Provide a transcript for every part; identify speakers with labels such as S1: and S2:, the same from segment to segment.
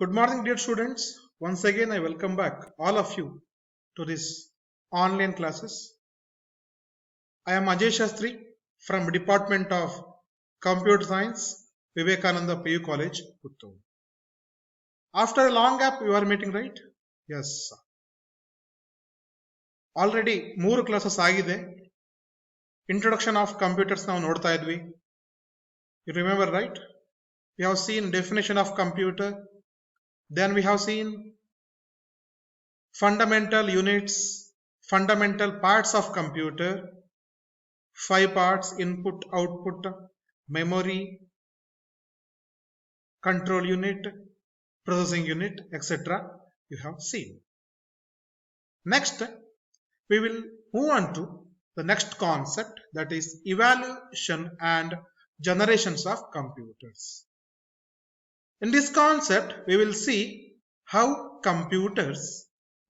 S1: Good morning, dear students. Once again, I welcome back all of you to this online classes. I am Ajay Shastri from Department of Computer Science, Vivekananda PU College, Puttur. After a long gap, we are meeting, right? Yes. Already 3 classes ಆಗಿದೆ. Introduction of computers ನಾವು ನೋಡ್ತಾ ಇದ್ವಿ. You remember, right? We have seen definition of computer. Then we have seen fundamental units, fundamental parts of computer, 5 parts: input, output, memory, control unit, processing unit, etc. You have seen. Next, we will move on to the next concept, that is evaluation and generations of computers. In this concept, we will see how computers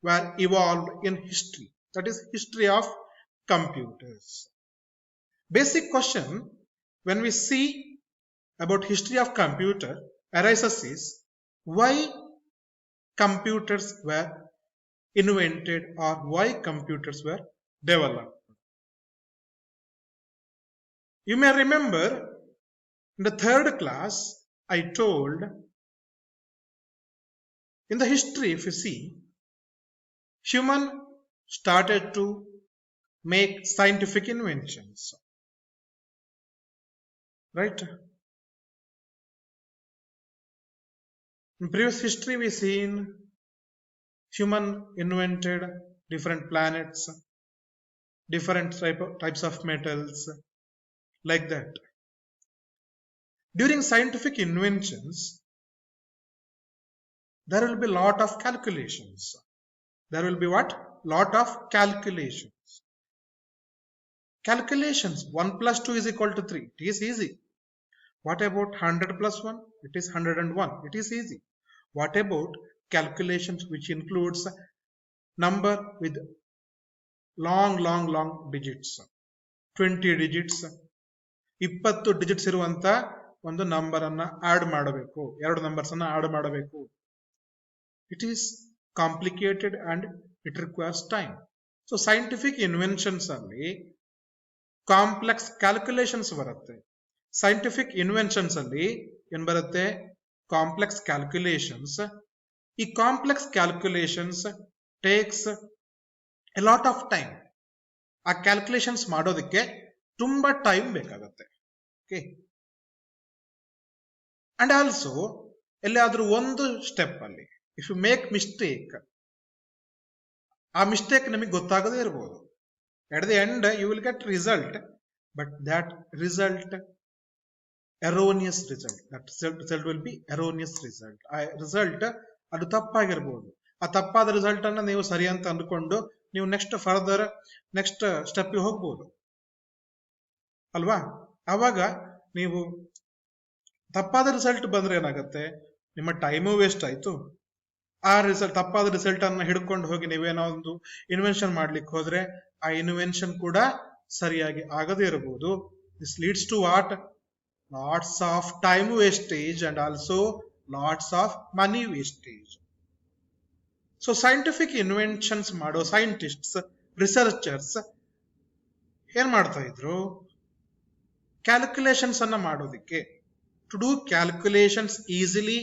S1: were evolved in history, that is history of computers. Basic question when we see about history of computer arises is why computers were invented or why computers were developed. You may remember in the 3rd class I told in the history, if you see, human started to make scientific inventions, right? In previous history we seen human invented different planets, different types of metals, like that. During scientific inventions, there will be lot of calculations. There will be what? Lot of calculations. Calculations. 1 plus 2 is equal to 3. It is easy. What about 100 plus 1? It is 101. It is easy. What about calculations which includes number with long digits? 20 digits. 20 digits ಇರುವಂತ ಒಂದು number ಅನ್ನ add ಮಾಡಬೇಕು, 2 numbers ಅನ್ನ add ಮಾಡಬೇಕು. It is complicated and it requires time. So scientific inventions ಅಲ್ಲಿ complex calculations ಬರುತ್ತೆ. Scientific inventions ಅಲ್ಲಿ ಏನ್ ಬರುತ್ತೆ? Complex calculations. ಈ complex calculations takes a lot of time. ಆ ಕ್ಯಾಲ್ಕುಲೇಷನ್ಸ್ ಮಾಡೋದಕ್ಕೆ ತುಂಬಾ ಟೈಮ್ ಬೇಕಾಗತ್ತೆ. ಓಕೆ. ಅಂಡ್ ಆಲ್ಸೋ ಎಲ್ಲಾದ್ರೂ ಒಂದು ಸ್ಟೆಪ್ ಅಲ್ಲಿ ಇಫ್ ಯು ಮೇಕ್ ಮಿಸ್ಟೇಕ್, ಆ ಮಿಸ್ಟೇಕ್ ನಿಮಗೆ ಗೊತ್ತಾಗದೇ ಇರಬಹುದು. At the end you will get result, but that result erroneous result, that result will be erroneous result. ಆ ರಿಸಲ್ಟ್ ಅದು ತಪ್ಪಾಗಿರ್ಬೋದು. ಆ ತಪ್ಪಾದ ರಿಸಲ್ಟ್ ಅನ್ನ ನೀವು ಸರಿ ಅಂತ ಅಂದ್ಕೊಂಡು ನೀವು ನೆಕ್ಸ್ಟ್ ಸ್ಟೆಪ್ ಹೋಗ್ಬೋದು ಅಲ್ವಾ? ಅವಾಗ ನೀವು ತಪ್ಪಾದ ರಿಸಲ್ಟ್ ಬಂದ್ರೆ ಏನಾಗುತ್ತೆ? ನಿಮ್ಮ ಟೈಮು ವೇಸ್ಟ್ ಆಯ್ತು. ಆ ರಿಸಲ್ಟ್ ತಪ್ಪಾದ ರಿಸಲ್ಟ್ ಅನ್ನ ಹಿಡ್ಕೊಂಡು ಹೋಗಿ ನೀವೇನೋ ಒಂದು ಇನ್ವೆನ್ಷನ್ ಮಾಡ್ಲಿಕ್ಕೆ ಹೋದ್ರೆ ಆ ಇನ್ವೆನ್ಷನ್ ಕೂಡ ಸರಿಯಾಗಿ ಆಗದೇ ಇರಬಹುದು. This leads to what? Lots of time wastage and also lots of money wastage. So scientific inventions ಮಾಡೋ ಸೈಂಟಿಸ್ಟ್ಸ್, ರಿಸರ್ಚರ್ಸ್ ಏನ್ ಮಾಡ್ತಾ ಇದ್ರು? ಕ್ಯಾಲ್ಕುಲೇಷನ್ಸ್ ಅನ್ನ ಮಾಡೋದಿಕ್ಕೆ, to do calculations easily,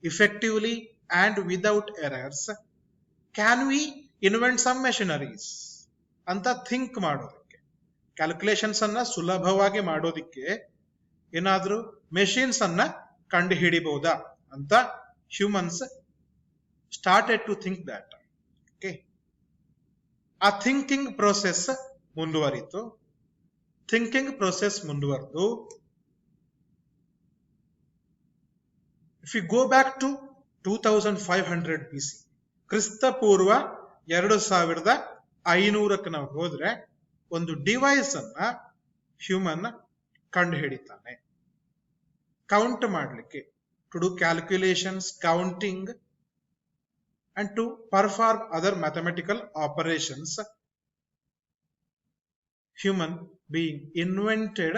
S1: effectively and without errors, can we invent some machineries ಅಂತ think ಮಾಡೋದಕ್ಕೆ, calculations ಅನ್ನ ಸುಲಭವಾಗಿ ಮಾಡೋದಿಕ್ಕೆ ಏನಾದ್ರೂ ಮೆಷಿನ್ಸ್ ಅನ್ನ ಕಂಡು ಹಿಡಿಬಹುದಾ ಅಂತ humans started to think that. Okay. ಆ ಥಿಂಕಿಂಗ್ ಪ್ರೋಸೆಸ್ ಮುಂದುವರಿತು. ಥಿಂಕಿಂಗ್ ಪ್ರೋಸೆಸ್ ಮುಂದುವರೆದು if you go back to 2500 BC, ಕ್ರಿಸ್ತ ಪೂರ್ವ 2500ಕ್ಕೆ ನಾವು ಹೋದ್ರೆ ಒಂದು ಡಿವೈಸ್ ಅನ್ನ ಹ್ಯೂಮನ್ ಕಂಡು ಹಿಡಿತಾನೆ ಕೌಂಟ್ ಮಾಡ್ಲಿಕ್ಕೆ, to do calculations, counting and to perform other mathematical operations. Human being invented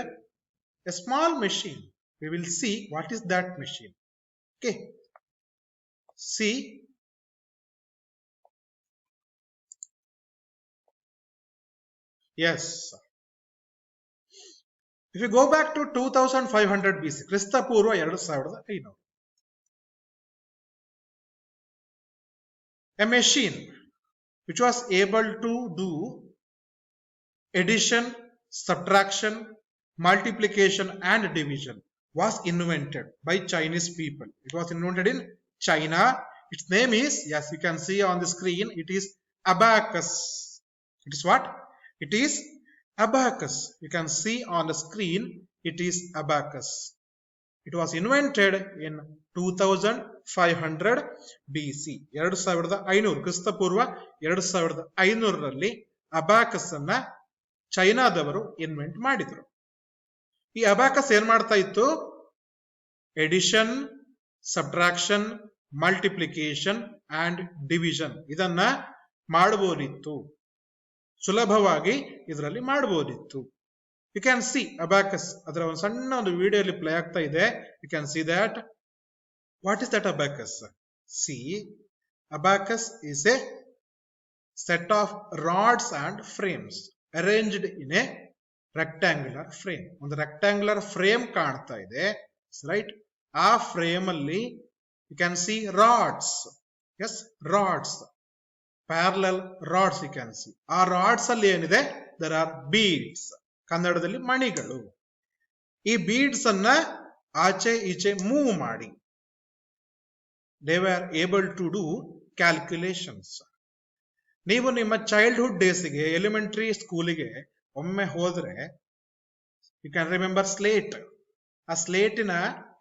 S1: a small machine. We will see what is that machine. Okay. See, yes. If you go back to 2500 BC, ಕ್ರಿಸ್ತ ಪೂರ್ವ 2500, a machine which was able to do addition, subtraction, multiplication and division was invented by Chinese people. It was invented in China. Its name is, yes, you can see on the screen, it is abacus. It is what? It is abacus. You can see on the screen, it is abacus. It was invented in 2500 BC. 2500 ಕ್ರಿಸ್ತ ಪೂರ್ವ 2500ರಲ್ಲಿ abacus ಅನ್ನ ಚೈನಾದವರು invent ಮಾಡಿದ್ರು. ಈ abacus ಏನ್ ಮಾಡ್ತಾ ಇತ್ತು? Addition, subtraction, multiplication and division ಇದನ್ನ ಮಾಡಬಹುದಿತ್ತು. ಸುಲಭವಾಗಿ ಇದರಲ್ಲಿ ಮಾಡಬಹುದಿತ್ತು. You can see abacus. ಅದರ ಒಂದು ಸಣ್ಣ ಒಂದು ವಿಡಿಯೋಲಿ ಪ್ಲೇ ಆಗ್ತಾ ಇದೆ. You can see that. What is that abacus? See, abacus is a set of rods and frames arranged in a rectangular frame. ಒಂದು rectangular frame ಕಾಣ್ತಾ ಇದೆ, right? ಆ ಫ್ರೇಮ್ ಅಲ್ಲಿ you can see rods. Yes, rods, parallel rods you can see. ಆ rods ಅಲ್ಲಿ ಏನಿದೆ? there are beads. ಕನ್ನಡದಲ್ಲಿ ಮಣಿಗಳು. ಈ beads ಅನ್ನ ಆಚೆ ಈಚೆ ಮೂವ್ ಮಾಡಿ they were able to do calculations. ನೀವು ನಿಮ್ಮ ಚೈಲ್ಡ್ಹುಡ್ ಡೇಸ್ಗೆ, ಎಲಿಮೆಂಟರಿ ಸ್ಕೂಲಿಗೆ ಒಮ್ಮೆ ಹೋದ್ರೆ, ಯು ಕ್ಯಾನ್ ರಿಮೆಂಬರ್ ಸ್ಲೇಟ್. ಆ ಸ್ಲೇಟಿನ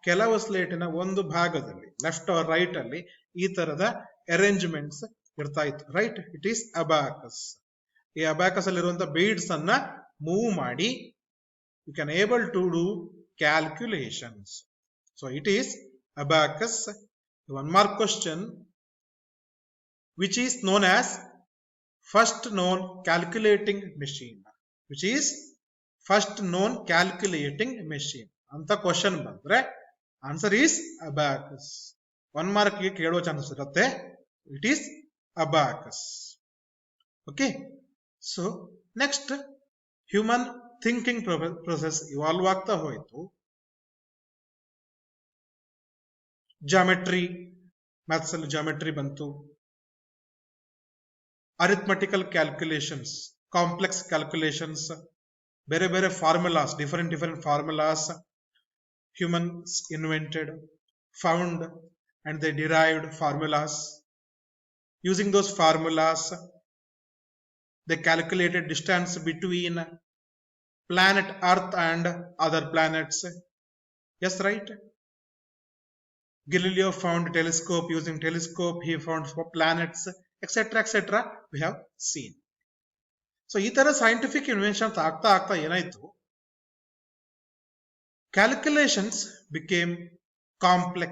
S1: ಕೆಲವು ಸ್ಲೇಟಿನ ಒಂದು ಭಾಗದಲ್ಲಿ ಲೆಫ್ಟ್ ಆರ್ ರೈಟ್ ಅಲ್ಲಿ ಈ ತರದ ಅರೇಂಜ್ಮೆಂಟ್ಸ್ ಇರ್ತಾ ಇತ್ತು, ರೈಟ್? It is abacus. ಈ ಅಬಾಕಸ್ ಅಲ್ಲಿರುವಂತಹ ಬೀಡ್ಸ್ ಅನ್ನ ಮೂವ್ ಮಾಡಿ you can able to do calculations. So it is abacus. One mark question, which is known as first known calculating machine? Which is first known calculating machine ಅಂತ question ಬಂದ್ರೆ answer is abacus. One mark ಗೆ ಕೇಳೋ chances ಇರುತ್ತೆ. It is abacus. Okay, so next human thinking process evolve ಆಗ್ತಾ ಹೋಯಿತು. Geometry, maths ಅಲ್ಲಿ geometry ಬಂತು. ಅರಿಥ್ಮೆಟಿಕಲ್ calculations, complex calculations, ಬೇರೆ ಬೇರೆ formulas, different formulas humans invented, found, and they derived formulas. Using those formulas, they calculated distance between planet Earth and other planets. Yes, right? Galileo found telescope. Using telescope, he found planets, etc., etc. We have seen. So, ಈ ತರ scientific inventions ಆಗ್ತಾ ಏನಾಯ್ತು? Calculations became complex.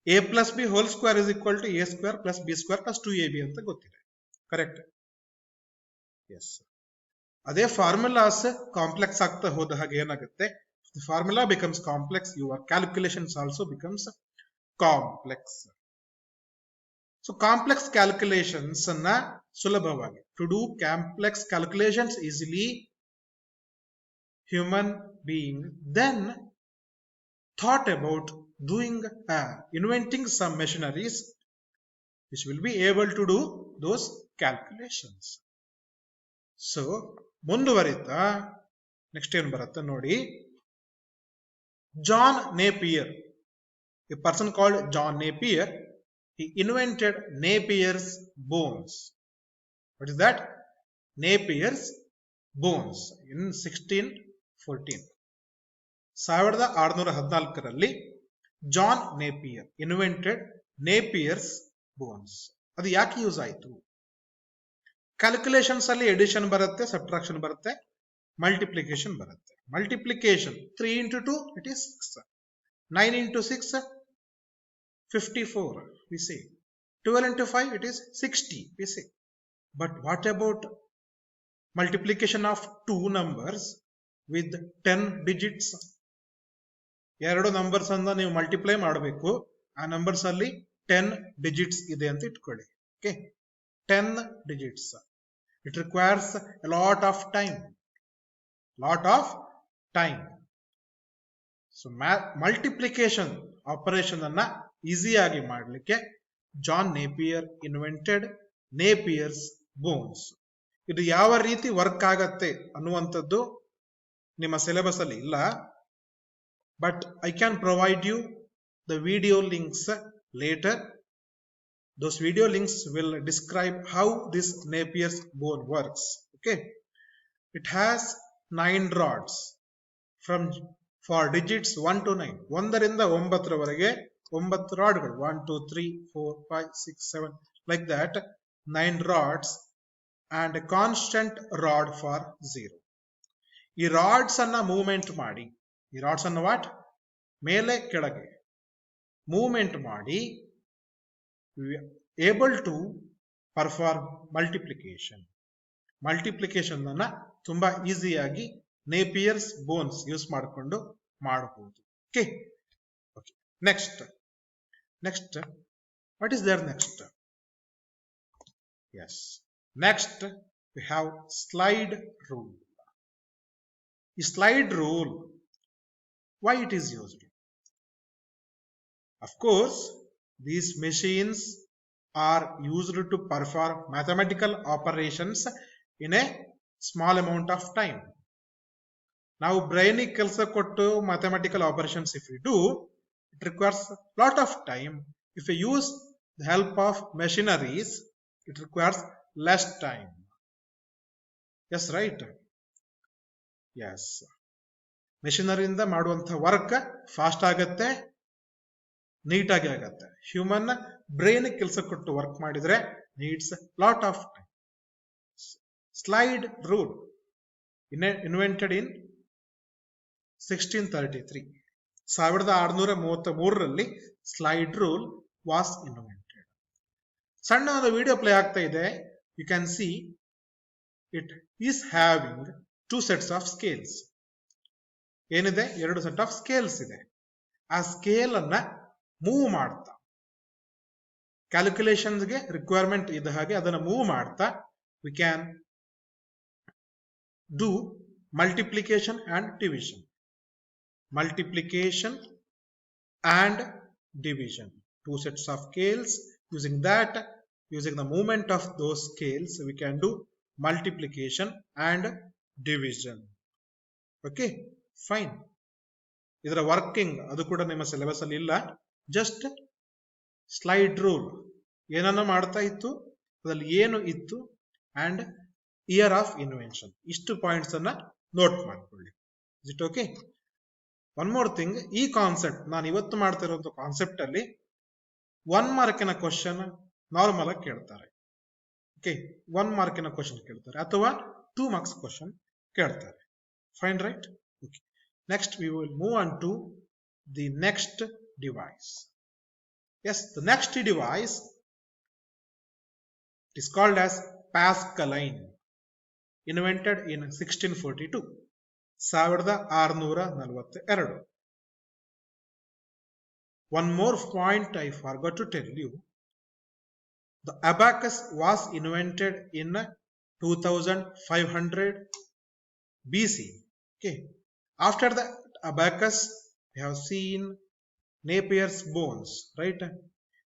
S1: A plus B whole square is equal to A square plus B square plus 2AB ಅಂತ ಗೊತ್ತಿದೆ. Correct? S. ಅದೇ formulas complex ಆಗ್ತಾ ಹೋದ ಹಾಗೆ ಏನಾಗುತ್ತೆ? The formula becomes complex, your calculations also becomes complex. So complex calculations ಅನ್ನ ಸುಲಭವಾಗಿ, to do complex calculations easily, human being then thought about inventing some machineries which will be able to do those calculations. So ಮುಂದುವರಿತಾ next ಏನು ಬರುತ್ತೆ ನೋಡಿ. John Napier, a person called John Napier, he invented Napier's bones. What is that? Napier's bones in 1614. 1614ರಲ್ಲಿ John Napier invented Napier's bones. ಅದು ಯಾಕೆ use ಆಯಿತು? Calculations ಅಲ್ಲಿ edition ಬರುತ್ತೆ, ಸಬ್ಟ್ರಾಕ್ಷನ್ ಬರುತ್ತೆ, ಮಲ್ಟಿಪ್ಲಿಕೇಶನ್ ಬರುತ್ತೆ. Multiplication 3 into 2 it is 6, 9 into 6 54 we say, 12 into 5 it is 60 we say. But what about multiplication of two numbers with 10 digits? ಎರಡು numbers ಅನ್ನ ನೀವು ಮಲ್ಟಿಪ್ಲೈ ಮಾಡಬೇಕು. ಆ ನಂಬರ್ಸ್ ಅಲ್ಲಿ 10 digits ಇದೆ ಅಂತ ಇಟ್ಕೊಳ್ಳಿ. Okay, 10 digits. It requires a lot of time. So multiplication operation ಅನ್ನ ಈಸಿಯಾಗಿ ಮಾಡಲಿಕ್ಕೆ John Napier invented Napier's bones. ಇದು ಯಾವ ರೀತಿ ವರ್ಕ್ ಆಗತ್ತೆ ಅನ್ನುವಂಥದ್ದು ನಿಮ್ಮ ಸಿಲೆಬಸ್ ಅಲ್ಲಿ ಇಲ್ಲ, but I can provide you the video links later. Those video links will describe how this Napier's bone works. Okay, it has 9 rods for digits 1 to 9. 1 ರಿಂದ 9 ರವರೆಗೆ 9 ರಾಡ್ಗಳು, 1 2 3 4 5 6 7 like that, 9 rods and a constant rod for 0. ಈ rods ಅನ್ನ movement ಮಾಡಿ, ಈ rods ಅನ್ನ what ಮೇಲೆ ಕೆಳಗೆ movement ಮಾಡಿ ಏಬಲ್ ಟು ಪರ್ಫಾರ್ಮ್ ಮಲ್ಟಿಪ್ಲಿಕೇಶನ್ ಅನ್ನ ತುಂಬಾ ಈಸಿಯಾಗಿ ನೇಪಿಯರ್ಸ್ ಬೋನ್ಸ್ ಯೂಸ್ ಮಾಡಿಕೊಂಡು ಮಾಡಬಹುದು. Okay, next what is there next? Yes, next we have slide rule. ಈ slide rule, why it is used? Of course, these machines are used to perform mathematical operations in a small amount of time. Now, brain kelsa kottu mathematical operations if we do, it requires a lot of time. If we use the help of machineries, it requires less time. Yes, right? Yes. Machinery ಇಂದ ಮಾಡುವಂತ work fast ಆಗತ್ತೆ, ನೀಟಾಗಿ ಆಗತ್ತೆ. Human brain ಕೆಲಸ ಕೊಟ್ಟು work ಮಾಡಿದ್ರೆ needs lot of time. Slide rule invented in 1633. 1633ರಲ್ಲಿ slide rule was invented. ಸಣ್ಣ ಒಂದು ವಿಡಿಯೋ ಪ್ಲೇ ಆಗ್ತಾ ಇದೆ. You can see it is having 2 sets of scales. ಏನಿದೆ? 2 ಸೆಟ್ ಆಫ್ ಸ್ಕೇಲ್ಸ್ ಇದೆ. ಆ ಸ್ಕೇಲ್ ಅನ್ನ ಮೂವ್ ಮಾಡ್ತಾ, ಕ್ಯಾಲ್ಕುಲೇಷನ್ಸ್ಗೆ ರಿಕ್ವೈರ್ಮೆಂಟ್ ಇದ್ದ ಹಾಗೆ ಅದನ್ನು ಮೂವ್ ಮಾಡ್ತಾ V can do multiplication and division. Multiplication and division. 2 sets of scales. Using the movement of those scales, we can do multiplication and division. Okay, fine. ಇದರ working ಅದು ಕೂಡ ನಿಮ್ಮ ಸಿಲೆಬಸ್ ಅಲ್ಲಿ ಇಲ್ಲ. ಜಸ್ಟ್ ಸ್ಲೈಡ್ ರೂಲ್ ಏನನ್ನ ಮಾಡ್ತಾ ಇತ್ತು, ಅದರಲ್ಲಿ ಏನು ಇತ್ತು, ಅಂಡ್ ಇಯರ್ ಆಫ್ ಇನ್ವೆನ್ಷನ್. ಇಷ್ಟು ಪಾಯಿಂಟ್ಸ್ ಅನ್ನ ನೋಟ್ ಮಾಡ್ಕೊಳ್ಳಿ. Is it okay? One more thing, ಈ ಕಾನ್ಸೆಪ್ಟ್ ನಾನು ಇವತ್ತು ಮಾಡ್ತಾ ಇರುವಂತ ಕಾನ್ಸೆಪ್ಟ್ ಅಲ್ಲಿ 1 ಮಾರ್ಕಿನ ಕ್ವಶನ್ ನಾರ್ಮಲ್ ಆಗಿ ಕೇಳ್ತಾರೆ. ಓಕೆ, 1 ಮಾರ್ಕಿನ ಕ್ವಶನ್ ಕೇಳ್ತಾರೆ ಅಥವಾ 2 ಮಾರ್ಕ್ಸ್ ಕ್ವಶನ್ ಕೇಳ್ತಾರೆ. Fine, right? Okay, next we will move on to the next device. Yes, the next device is called as Pascaline, invented in 1642. 1642. One more point I forgot to tell you. The abacus was invented in 2500 BC. Okay. After the abacus, we have seen Napier's bones, right?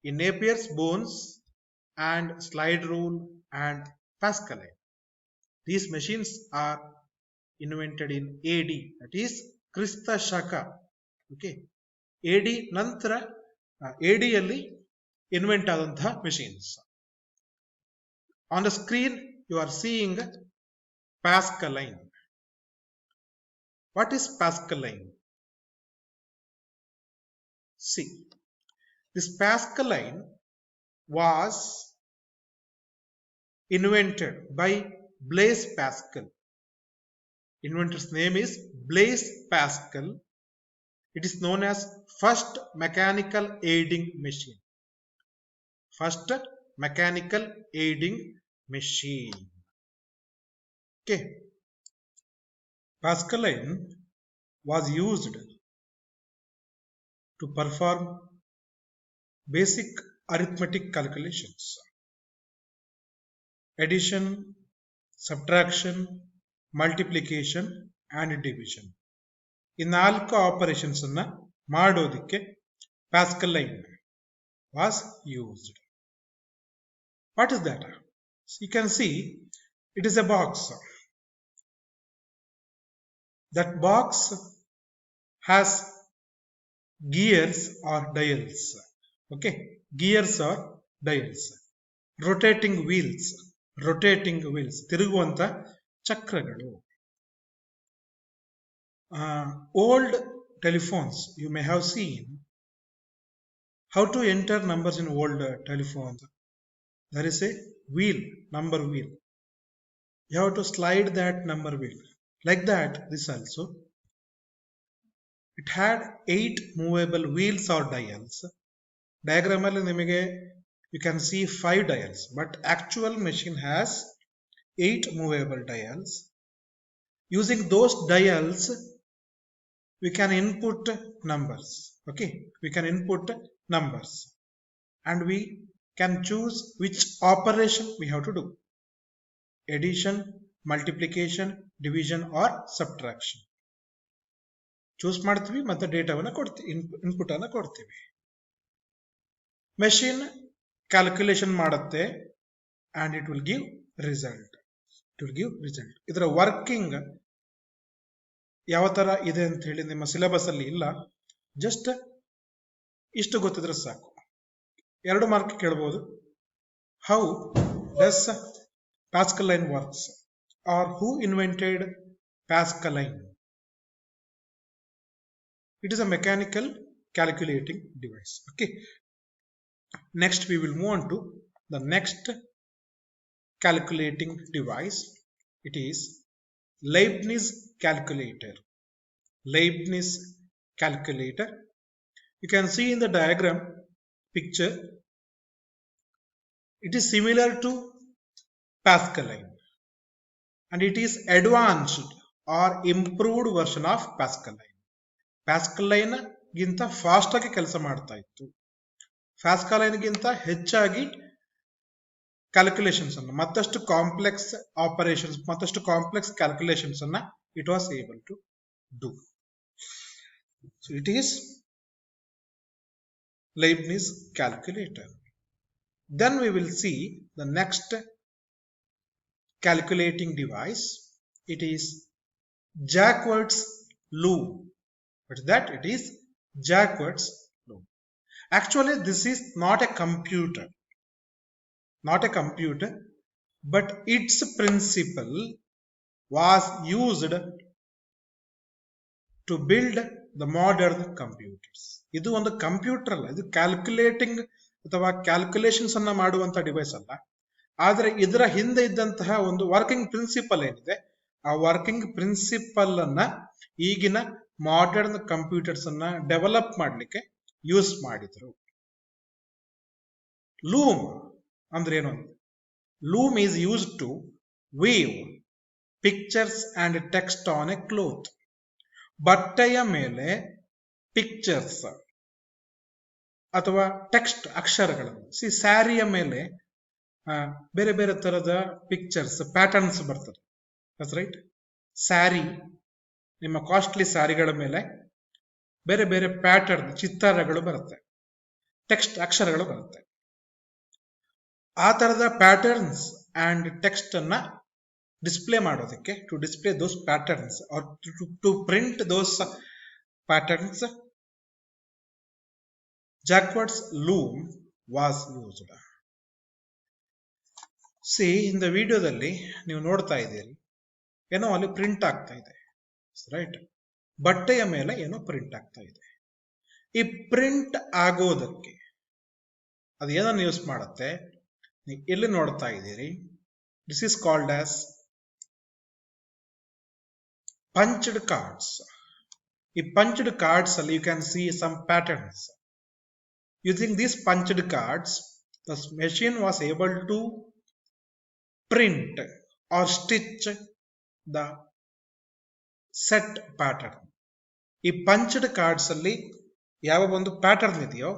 S1: In Napier's bones and slide rule and Pascaline, these machines are invented in AD, that is Krista Shaka. Okay, AD ನಂತರ AD ಅಲ್ಲಿ invent ಆದಂತಹ machines. On the screen you are seeing Pascaline. What is Pascaline? See, this Pascaline was invented by Blaise Pascal. Inventor's name is Blaise Pascal. It is known as first mechanical aiding machine. First mechanical aiding machine. Okay. Pascaline was used to perform basic arithmetic calculations, addition, subtraction, multiplication and division. ಈ 4 operations ಅನ್ನ ಮಾಡೋದಕ್ಕೆ pascal line was used. What is that? You can see it is a box. That box has gears or dials. Okay, gears or dials. Rotating wheels. ತಿರುಗುವಂತ ಚಕ್ರಗಳು. Old telephones, you may have seen how to enter numbers in old telephones. There is a wheel, number wheel. You have to slide that number wheel. Like that, this also. It had 8 movable wheels or dials. Diagram you can see 5 dials, but actual machine has 8 movable dials. Using those dials, we can input numbers. Okay, we can input numbers and we can choose which operation we have to do: addition, multiplication, division or subtraction. Choose ಮಾಡ್ತೀವಿ ಮತ್ತೆ ಡೇಟಾವನ್ನು ಕೊಡ್ತೀವಿ, input ಅನ್ನು ಕೊಡ್ತೀವಿ. Machine calculation ಮಾಡುತ್ತೆ and it will give result. ಇದರ working ಯಾವ ತರ ಇದೆ ಅಂತ ಹೇಳಿ ನಿಮ್ಮ ಸಿಲೆಬಸ್ ಅಲ್ಲಿ ಇಲ್ಲ, ಜಸ್ಟ್ ಇಷ್ಟು ಗೊತ್ತಿದ್ರೆ ಸಾಕು. 2 ಮಾರ್ಕ್ ಕೇಳಬಹುದು. How does pascal line works or who invented Pascal line? It is a mechanical calculating device. Okay, next we will move on to the next calculating device. It is Leibniz calculator. You can see in the diagram picture, it is similar to Pascal line and it is advanced or improved version of Pascal line. Pascal line ಗಿಂತ fast ಆಗಿ ಕೆಲಸ ಮಾಡ್ತಾ ಇತ್ತು. Pascal line ಗಿಂತ ಹೆಚ್ಚಾಗಿ calculations ಅನ್ನು, ಮತ್ತಷ್ಟು complex operations, ಮತ್ತಷ್ಟು ಕಾಂಪ್ಲೆಕ್ಸ್ ಕ್ಯಾಲ್ಕುಲೇಷನ್ಸ್ ಅನ್ನ it was able to do. So it is Leibniz calculator. Then we will see the next calculating device. It is Jacquard's loom. What is that? It is Jacquard's loom. Actually, this is not a computer, but its principle was used to build the modern computers. ಇದು ಒಂದು computer ಅಲ್ಲ, ಇದು calculating ಅಥವಾ calculations ಅನ್ನ ಮಾಡುವಂತ device ಅಲ್ಲ. ಆದ್ರೆ ಇದರ ಹಿಂದೆ ಇದ್ದಂತಹ ಒಂದು ವರ್ಕಿಂಗ್ ಪ್ರಿನ್ಸಿಪಲ್ ಏನಿದೆ, ಆ ವರ್ಕಿಂಗ್ ಪ್ರಿನ್ಸಿಪಲ್ ಅನ್ನ ಈಗಿನ ಮಾಡರ್ನ್ ಕಂಪ್ಯೂಟರ್ಸ್ ಅನ್ನ ಡೆವಲಪ್ ಮಾಡಲಿಕ್ಕೆ ಯೂಸ್ ಮಾಡಿದ್ರು. ಲೂಮ್ ಅಂದ್ರೆ ಏನು? Loom is used to weave pictures and text on a cloth. ಬಟ್ಟೆಯ ಮೇಲೆ ಪಿಕ್ಚರ್ಸ್ ಅಥವಾ ಟೆಕ್ಸ್ಟ್ ಅಕ್ಷರಗಳನ್ನು, ಸ್ಯಾರಿಯ ಮೇಲೆ ಬೇರೆ ಬೇರೆ ತರದ ಪಿಕ್ಚರ್ಸ್, ಪ್ಯಾಟರ್ನ್ಸ್ ಬರ್ತದೆ. ರೈಟ್, ಸ್ಯಾರಿ, ನಿಮ್ಮ ಕಾಸ್ಟ್ಲಿ ಸ್ಯಾರಿಗಳ ಮೇಲೆ ಬೇರೆ ಬೇರೆ ಪ್ಯಾಟರ್ನ್ ಚಿತ್ತಾರಗಳು ಬರುತ್ತೆ, ಟೆಕ್ಸ್ಟ್ ಅಕ್ಷರಗಳು ಬರುತ್ತೆ. ಆ ತರದ ಪ್ಯಾಟರ್ನ್ಸ್ ಅಂಡ್ ಟೆಕ್ಸ್ಟ್ ಅನ್ನ ಡಿಸ್ಪ್ಲೇ ಮಾಡೋದಕ್ಕೆ, to display those patterns or to print those patterns, Jacquard's loom was used. See ಇಂದ ವಿಡಿಯೋದಲ್ಲಿ ನೀವು ನೋಡ್ತಾ ಇದ್ದೀರಿ, ಏನೋ ಅಲ್ಲಿ ಪ್ರಿಂಟ್ ಆಗ್ತಾ ಇದೆ. ರೈಟ್, ಬಟ್ಟೆಯ ಮೇಲೆ ಏನೋ ಪ್ರಿಂಟ್ ಆಗ್ತಾ ಇದೆ. ಈ ಪ್ರಿಂಟ್ ಆಗೋದಕ್ಕೆ ಅದು ಏನನ್ನು ಯೂಸ್ ಮಾಡುತ್ತೆ? ನೀವು ಎಲ್ಲಿ ನೋಡ್ತಾ ಇದ್ದೀರಿ, this is called as punched cards. ಈ ಪಂಚ್ಡ್ ಕಾರ್ಡ್ಸ್ ಅಲ್ಲಿ you can see some patterns. Using these punched cards, the machine was able to print or stitch the set pattern. ಈ punched cards ಅಲ್ಲಿ ಯಾವ ಒಂದು ಪ್ಯಾಟರ್ನ್ ಇದೆಯೋ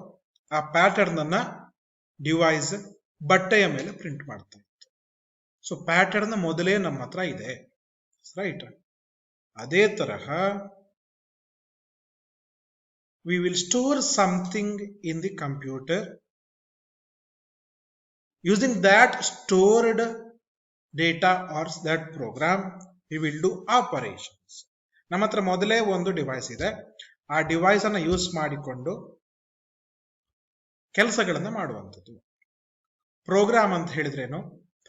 S1: ಆ pattern ಅನ್ನ device ಬಟ್ಟೆಯ ಮೇಲೆ ಪ್ರಿಂಟ್ ಮಾಡ್ತಾ ಇತ್ತು. ಸೊ ಪ್ಯಾಟರ್ನ್ ಮೊದಲೇ ನಮ್ಮ ಹತ್ರ ಇದೆ, ರೈಟ್. ಅದೇ ತರಹ we will store something in the computer. Using that stored data or that program, we will do operations. ನಮ್ಮ ಹತ್ರ ಮೊದಲೇ ಒಂದು ಡಿವೈಸ್ ಇದೆ, ಆ ಡಿವೈಸ್ ಅನ್ನ ಯೂಸ್ ಮಾಡಿಕೊಂಡು ಕೆಲಸಗಳನ್ನ ಮಾಡುವಂಥದ್ದು. ಪ್ರೋಗ್ರಾಮ್ ಅಂತ ಹೇಳಿದ್ರೇನು?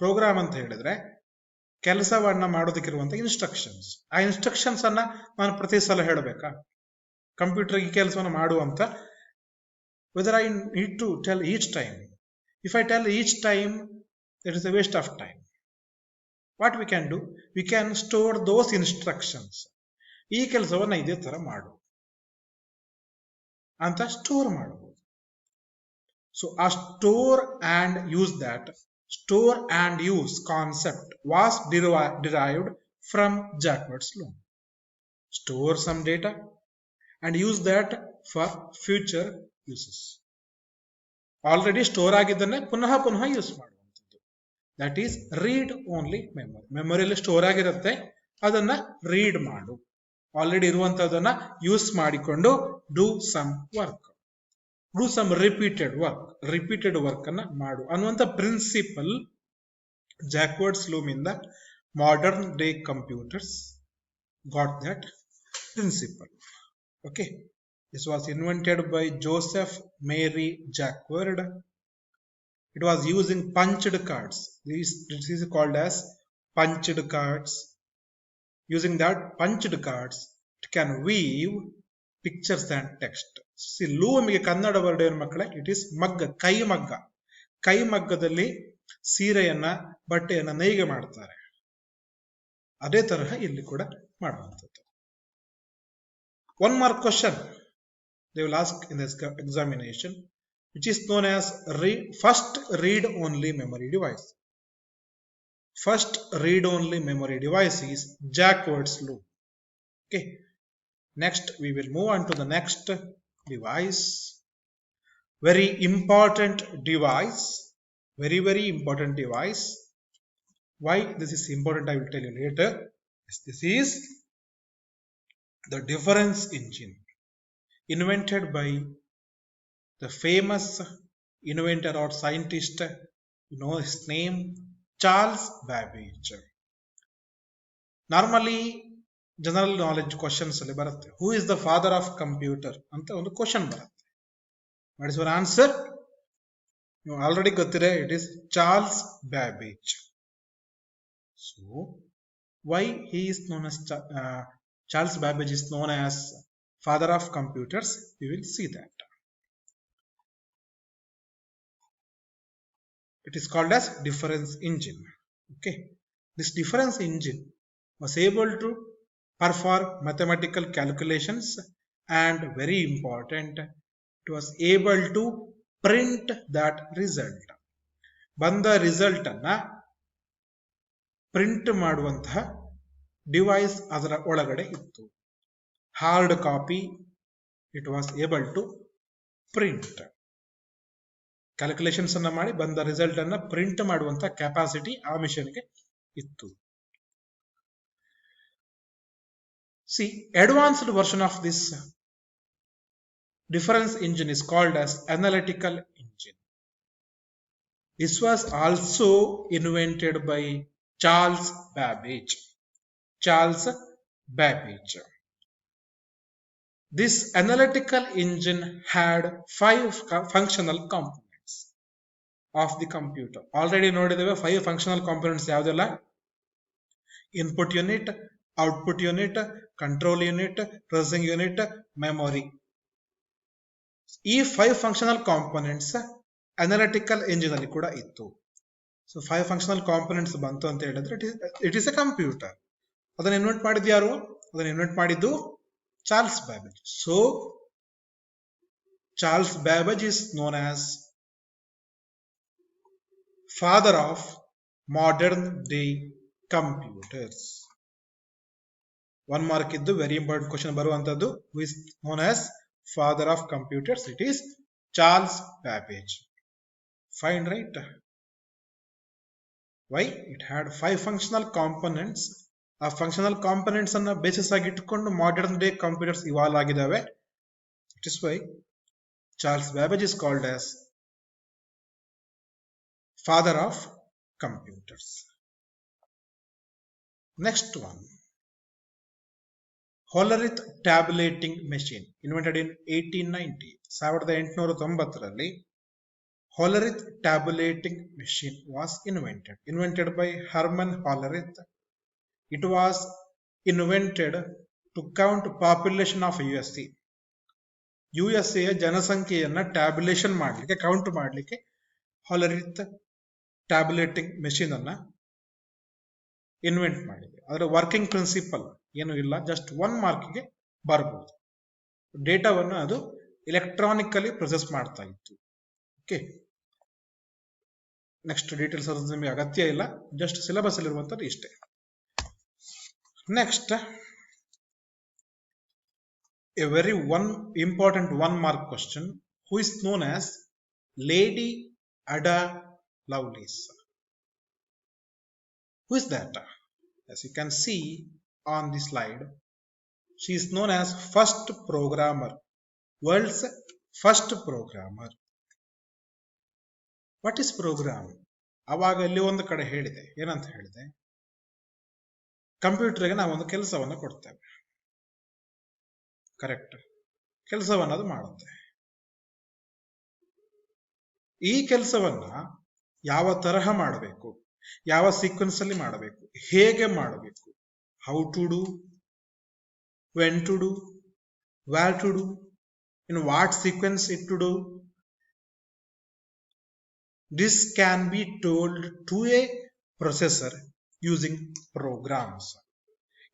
S1: ಪ್ರೋಗ್ರಾಮ್ ಅಂತ ಹೇಳಿದ್ರೆ ಕೆಲಸವನ್ನ ಮಾಡೋದಕ್ಕಿರುವಂತ ಇನ್ಸ್ಟ್ರಕ್ಷನ್ಸ್. ಆ ಇನ್ಸ್ಟ್ರಕ್ಷನ್ಸ್ ಅನ್ನ ನಾನು ಪ್ರತಿ ಸಲ ಹೇಳಬೇಕಾ? ಕಂಪ್ಯೂಟರ್ ಈ ಕೆಲಸವನ್ನು ಮಾಡುವಂತ, whether I need to tell each time. If I tell each time, it is a waste of time. What we can do? We can store those instructions. ಈ ಕೆಲಸವನ್ನ ಇದೇ ತರ ಮಾಡು ಅಂತ ಸ್ಟೋರ್ ಮಾಡಬಹುದು. ಸೊ ಆ store and use that, store and use concept was derived from Jacquard's law. Store some data and use that for future uses. Already store ಆಗಿದ್ದನ್ನೇ ಪುನಃ ಯೂಸ್ ಮಾಡುವಂಥದ್ದು. That is read only memory. ಮೆಮೊರಿಯಲ್ಲಿ store ಆಗಿರುತ್ತೆ, ಅದನ್ನ read ಮಾಡು. Already ಇರುವಂತಹದನ್ನ use ಮಾಡಿಕೊಂಡು do some work, do some repeated work ಅನ್ನ ಮಾಡು ಅನ್ನುವಂತ ಪ್ರಿನ್ಸಿಪಲ್ ಜಾಕ್ವರ್ಡ್ಸ್ ಲಾ ಇಂದ modern day computers got that principle. Okay, this was invented by Joseph Mary Jacquard. It was using punched cards. This is called as punched cards. Using that punched cards, it can weave pictures and text. See, ಲೂಮಿಗೆ Kannada word ಏನು ಮಕ್ಕಳೇ? It is ಮಗ್ಗ, ಕೈ ಮಗ್ಗ. ಕೈ ಮಗ್ಗದಲ್ಲಿ ಸೀರೆಯನ್ನ, ಬಟ್ಟೆಯನ್ನ ನೇಯ್ಗೆ ಮಾಡ್ತಾರೆ. ಅದೇ ತರಹ ಇಲ್ಲಿ ಕೂಡ ಮಾಡುವಂಥದ್ದು. One more question they will ask in this examination, which is known as first read-only memory device. First read-only memory device is Jacquard's law. Okay. Next, we will move on to the next device. Very important device. Very important device. Why this is important, I will tell you later. This is the difference engine, invented by the famous inventor or scientist, you know his name, Charles Babbage. Normally general knowledge questions ಅಲ್ಲಿ ಬರುತ್ತೆ, who is the father of computer ಅಂತ ಒಂದು question ಬರುತ್ತೆ. What is your answer? ನೀವು already ಗೊತ್ತಿದೆ, it is Charles Babbage. So why he is known as Charles Babbage is known as father of computers? We will see that. It is called as difference engine. Okay, this difference engine was able to perform mathematical calculations, and very important, it was able to print that result. ಬಂದ result ಅನ್ನ print ಮಾಡುವಂತಹ device ಅದರ ಒಳಗಡೆ ಇತ್ತು. Hard copy it was able to print. Calculations ಅನ್ನ ಮಾಡಿ ಬಂದ result ಅನ್ನ ಪ್ರಿಂಟ್ ಮಾಡುವಂತ ಕೆಪಾಸಿಟಿ ಆ ಮಿಷನ್ಗೆ ಇತ್ತು. C, advanced version of this difference engine is called as analytical engine. This was also invented by Charles Babbage. This analytical engine had 5 functional components of the computer. Already ನೋಡಿದ್ದೇವೆ 5 functional components ಯಾವುದೆಲ್ಲ? Input unit, output unit, control unit, processing unit, memory. ಈ 5 functional components analytical engine ಅಲ್ಲಿ ಕೂಡ ಇತ್ತು. So 5 functional components ಬಂತು ಅಂತ ಹೇಳಿದ್ರೆ it is a computer. ಅದನ್ನ ಇನ್ವೆಂಟ್ ಮಾಡಿದ್ದು ಯಾರು? ಅದನ್ನ ಇನ್ವೆಂಟ್ ಮಾಡಿದ್ದು Charles Babbage. So Charles Babbage is known as father of modern day computers. 1 mark ಇದ್ದು ವೆರಿ ಇಂಪಾರ್ಟೆಂಟ್ ಕ್ವಶನ್ ಬರುವಂತದ್ದು. Who is known as father of computers? It is Charles Babbage. Fine, right? Why? It had 5 functional components. ಆ functional components ಅನ್ನ basis ಆಗಿ ಇಟ್ಟುಕೊಂಡು modern day computers evolve ಆಗಿದ್ದಾವೆ. That is why Charles Babbage is called as father of computers. Next one, Hollerith tabulating machine, invented in 1890. 1890ರಲ್ಲಿ Hollerith tabulating machine was invented by Herman Hollerith. It was invented to count population of USA. USA ಜನಸಂಖ್ಯೆಯನ್ನ tabulation ಮಾಡಲಿಕ್ಕೆ, count ಮಾಡಲಿಕ್ಕೆ Hollerith tabulating machine ಅನ್ನ invent ಮಾಡಿದೆ. ಅದರ working principal ಏನು ಇಲ್ಲ, just 1 ಮಾರ್ಕ್ಗೆ ಬರಬಹುದು. ಡೇಟಾವನ್ನು ಅದು ಎಲೆಕ್ಟ್ರಾನಿಕಲಿ ಪ್ರೊಸೆಸ್ ಮಾಡ್ತಾ ಇತ್ತು. ಓಕೆ, ನೆಕ್ಸ್ಟ್ ಡೀಟೇಲ್ಸ್ ಅದು ನಿಮಗೆ ಅಗತ್ಯ ಇಲ್ಲ, ಜಸ್ಟ್ ಸಿಲೆಬಸ್ ಅಲ್ಲಿ ಇರುವಂತದ್ದು ಇಷ್ಟೇ. Next, a very important 1 mark question, who is known as Lady Ada Lovelace. Who is that? As you can see on the slide, she is known as first programmer, world's first programmer. What is program? ಅವಾಗ ಅಲ್ಲಿ ಒಂದು ಕಡೆ ಹೇಳಿದೆ, ಏನಂತ ಹೇಳಿದೆ, ಕಂಪ್ಯೂಟರ್ಗೆ ನಾವು ಒಂದು ಕೆಲಸವನ್ನು ಕೊಡ್ತೇವೆ, ಕರೆಕ್ಟ್, ಕೆಲಸವನ್ನು ಅದು ಮಾಡುತ್ತೆ. ಈ ಕೆಲಸವನ್ನ ಯಾವ ತರಹ ಮಾಡಬೇಕು, ಯಾವ ಸೀಕ್ವೆನ್ಸ್ ಅಲ್ಲಿ ಮಾಡಬೇಕು, ಹೇಗೆ ಮಾಡಬೇಕು, how to do, when to do, where to do, in what sequence it to do, this can be told to a processor using programs.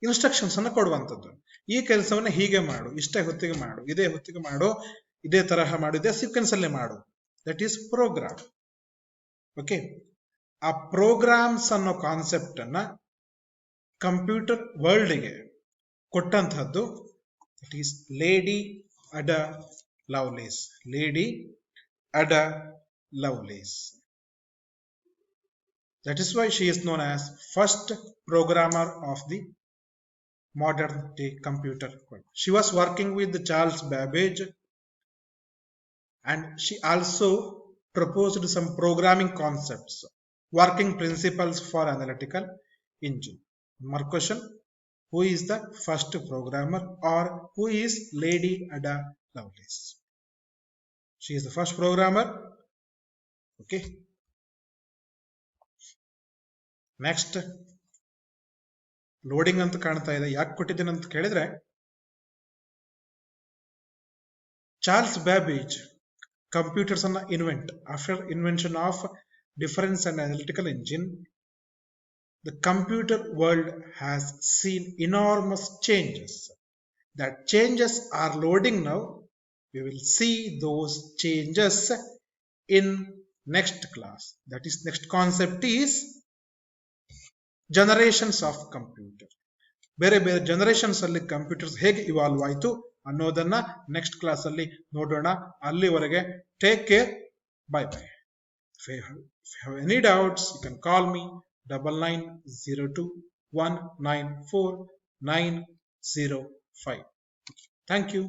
S1: Instructions ಅನ್ನು ಕೊಡುವಂಥದ್ದು, ಈ ಕೆಲಸವನ್ನು ಹೀಗೆ ಮಾಡು, ಇಷ್ಟೇ ಹೊತ್ತಿಗೆ ಮಾಡು, ಇದೇ ಹೊತ್ತಿಗೆ ಮಾಡು, ಇದೇ ತರಹ ಮಾಡು, ಇದೇ ಸೀಕ್ವೆನ್ಸ್ ಅಲ್ಲಿ ಮಾಡು, ದಟ್ ಈಸ್ ಪ್ರೋಗ್ರಾಮ್. ಓಕೆ, ಆ ಪ್ರೋಗ್ರಾಮ್ಸ್ ಅನ್ನೋ ಕಾನ್ಸೆಪ್ಟ್ ಅನ್ನ ಕಂಪ್ಯೂಟರ್ ವರ್ಲ್ಡ್ಗೆ ಕೊಟ್ಟಂತಹದ್ದು ದಟ್ ಈಸ್ ಲೇಡಿ ಅಡಾ ಲವ್ಲೇಸ್. ಲೇಡಿ ಅಡಾ Lovelace. That is why she is known as first programmer of the modern day computer. She was working with Charles Babbage, and she also proposed some programming concepts, working principles for analytical engine. More question, who is the first programmer, or who is Lady Ada Lovelace? She is the first programmer. Okay, next loading ಅಂತ ಕಾಣ್ತಾ ಇದೆ. ಯಾಕೆ ಕೊಟ್ಟಿದ್ದೇನೆ ಅಂತ ಕೇಳಿದ್ರೆ, Charles Babbage computers ಅನ್ನ after invention of difference and analytical engine, the computer world has seen enormous changes. That changes are loading now. We will see those changes in next class. That is, next concept is generations of computer. ಬೇರೆ ಬೇರೆ generations ಅಲ್ಲಿ computers ಹೇಗೆ evolve ಆಯಿತು ಅನ್ನೋದನ್ನ next class ಅಲ್ಲಿ ನೋಡೋಣ. ಅಲ್ಲಿವರೆಗೆ take care, bye bye. If you have any doubts, you can call me 9902194905. Thank you.